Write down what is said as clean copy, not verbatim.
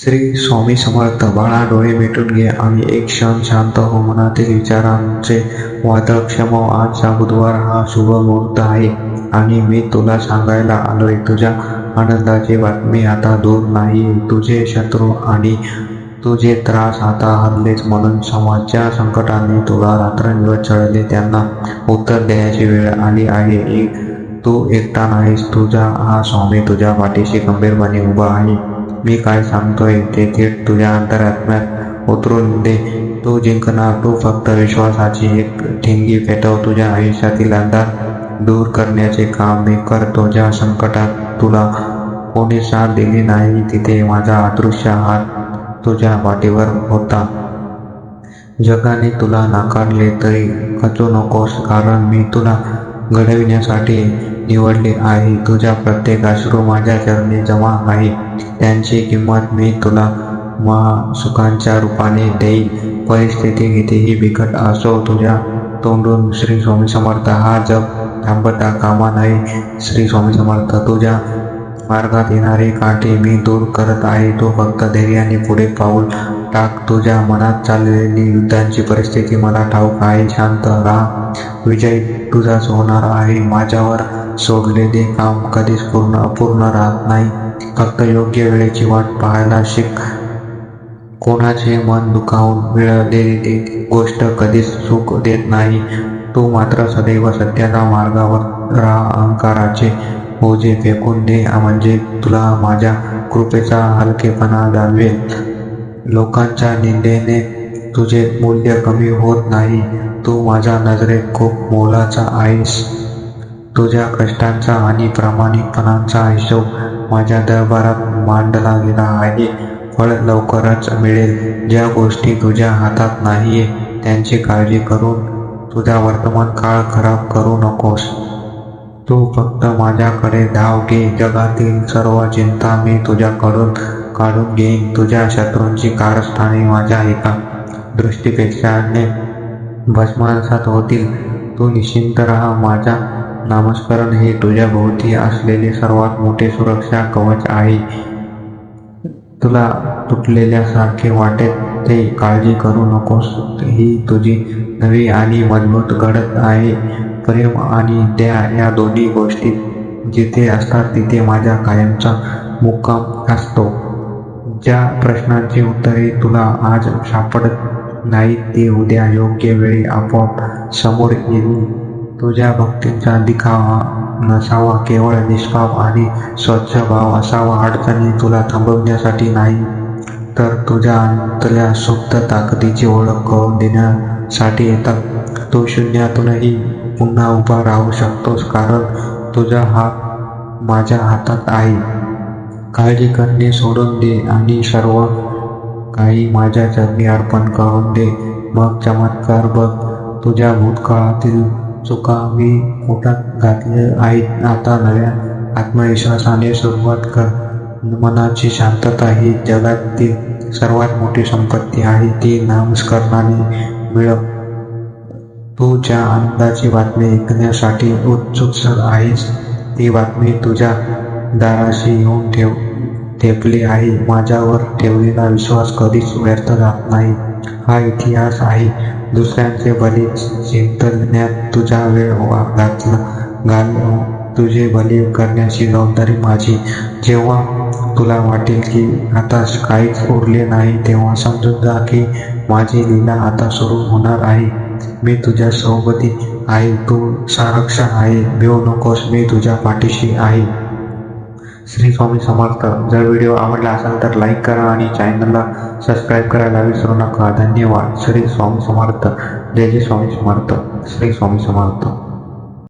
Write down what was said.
श्री स्वामी समर्थ. बाळा, डोळे मिटून घे आणि एक क्षण शांत हो. मनातील विचारांचे वादळ क्षमव. आजचा बुधवार हा शुभ मुहूर्त आहे आणि मी तुला सांगायला आलोय, तुझ्या आनंदाची बातमी आता दूर नाही. तुझे शत्रू आणि तुझे त्रास आता हरलेच, म्हणून समाजच्या संकटाने तुला रात्रंदिवस छळले त्यांना उत्तर देण्याची वेळ आली आहे. तू एकटा नाहीस. तुझा हा स्वामी तुझ्या पाठीशी गंभीरपणे उभा आहे. मी काय सांगतोय ते थेट तुझ्या अंतरात्म्यात उतरून दे. तू जिंकणार. तू फक्त विश्वासाची एक ठिणगी पेटव. तुझ्या आयुष्यातील अंधार दूर करण्याचे काम मी करतो. ज्या संकटात तुला कोणी साथ दिली नाही तिथे माझा अदृश्य हात तुझ्या पाठीवर होता. जगाने तुला नाकारले तरी खचू नकोस, कारण मी तुला घडविण्यासाठी निवडले आहे. तुझ्या प्रत्येक अश्रू माझ्या चरणी जमा आहे. त्यांची किंमत मी तुला महासुखांच्या रूपाने देईल. परिस्थिती कितीही बिकट असो, तुझ्या तोंडून श्री स्वामी समर्थ हा जप थांबता कामा नये. श्री स्वामी समर्थ. तुझ्या मार्गात येणारे काटे मी दूर करत आहे. तू फक्त धैर्याने पुढे पाऊल टाक. तुझ्या मनात चाललेली युद्धांची परिस्थिती मला ठाऊक आहे. शांत राहा. विजय तुझाच होणार आहे. माझ्यावर सोडलेले काम कधीच अपूर्ण राहत नाही. फक्त योग्य वेळेची वाट पाहायला शिक. कोणाचे मन दुखावून मिळवलेली गोष्ट कधीच सुख देत नाही. तू मात्र सदैव सत्याच्या मार्गावर राहा. अहंकाराचे ओझे फेकून दे, म्हणजे तुला माझ्या कृपेचा हलकेपणा जाणवेल. लोकांच्या निंदेने तुझे मूल्य कमी होत नाही. तू माझ्या नजरेत खूप मोलाचा आहेस. तुझ्या कष्टांचा आणि प्रामाणिकपणाचा हिशोब माझ्या दरबारात मांडला गेला आहे. फळ लवकरच मिळेल. ज्या गोष्टी तुझ्या हातात नाहीये त्यांची काळजी करून तुझा वर्तमान काळ खराब करू नकोस. तू फक्त माझ्याकडे धाव घे. जगातील सर्व चिंता मी तुझ्याकडून काढून घेईन. तुझ्या शत्रूंची कारस्थाने माझ्या एका दृष्टीपेक्षाने भस्मसात होतील. तू निश्चिंत राहा. माझा नामस्मरण हे तुझ्या भोवती असलेले सर्वात मोठे सुरक्षा कवच आहे. तुला तुटलेल्यासारखे वाटेल ते काळजी करू नकोस. ही तुझी नवी आणि मजबूत घडत आहे. प्रेम आणि दया या दोन्ही गोष्टी जिथे असतात तिथे माझा कायमचा मुक्काम असतो. ज्या प्रश्नांची उत्तरे तुला आज सापडत नाहीत ती उद्या योग्य वेळी आपोआप समोर येईल. तुझ्या भक्तीचा दिखावा नसावा, केवळ निष्पाप आणि स्वच्छ भाव असावा. अडचणी तुला थांबवण्यासाठी नाही, तर तुझ्या आतल्या सुप्त ताकदीची ओळख करून देण्यासाठी येतात. तू शून्यातूनही पुन्हा उभा राहू शकतोस, कारण तुझा हात माझ्या हातात आहे. काळजी करणे सोडून दे आणि सर्व काही माझ्या चरणी अर्पण करून दे. मग चमत्कार बघ. तुझ्या भूतकाळातील चुका मी पोटात घातल्या आहेत. आता नव्या आत्मविश्वासाने सुरुवात कर. मनाची शांतता ही जगातील सर्वात मोठी संपत्ती आहे. ती नामस्मरणाने मिळव. तू ज्या आनंदाची बातमी ऐकण्यासाठी उत्सुक आहेस ती बातमी तुझ्या दाराशी येऊन ठेपली आहे. माझ्यावर ठेवलेला विश्वास कधीच व्यर्थ जात नाही. हा इतिहास आहे. दुसऱ्यांचे बळी चिंतण्यात तुझा वेळ घाल. तुझे बळी करण्याची जबाबदारी माझी. जेव्हा तुला वाटेल की आता काहीच उरले नाही, तेव्हा समजून जा की माझी लीला आता सुरू होणार आहे. मी तुझ्या सोबती आहे. तू संरक्षण आहे. भिवू नकोस. मी तुझ्या पाठीशी आहे. श्री स्वामी समर्थ. जर व्हिडिओ आवडला असेल तर लाईक करा आणि चॅनलला सबस्क्राईब करायला विसरू नका. धन्यवाद. श्री स्वामी समर्थ. जय जय स्वामी समर्थ. श्री स्वामी समर्थ.